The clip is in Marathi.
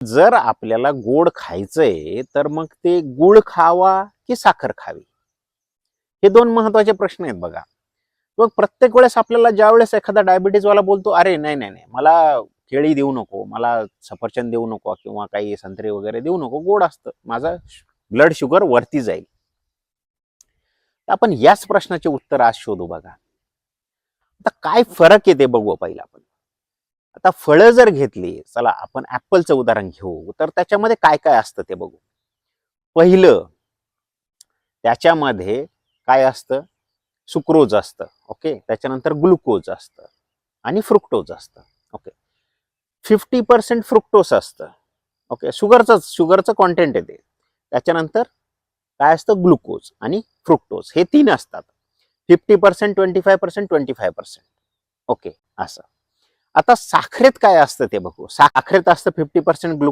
जर आपल्याला गोड खायचंय तर मग ते गुळ खावा की साखर खावी, हे दोन महत्वाचे प्रश्न आहेत बघा. मग प्रत्येक वेळेस आपल्याला ज्यावेळेस एखादा डायबिटीजवाला बोलतो, अरे नाही नाही नाही, मला केळी देऊ नको, मला सफरचंद देऊ नको किंवा काही संत्री वगैरे देऊ नको, गोड असतं, माझा ब्लड शुगर वरती जाईल. आपण याच प्रश्नाचे उत्तर आज शोधू बघा. आता काय फरक आहे ते बघू पहिला आपण. आता फळं जर घेतली, चला आपण ऍपलचं उदाहरण घेऊ, तर त्याच्यामध्ये काय काय असतं ते बघू. पहिलं, त्याच्यामध्ये काय असतं, सुक्रोज असतं. ओके, त्याच्यानंतर ग्लुकोज असतं आणि फ्रुक्टोज असतं. ओके, 50% फ्रुक्टोज असतं. ओके, शुगरचं कॉन्टेंट येते. त्याच्यानंतर काय असतं, ग्लुकोज आणि फ्रुक्टोज, हे तीन असतात. 50%, 25%, 25%. ओके, असं. आता साखरेत काय असतं ते बघू. साखरेत असतं 50% ग्लुकोज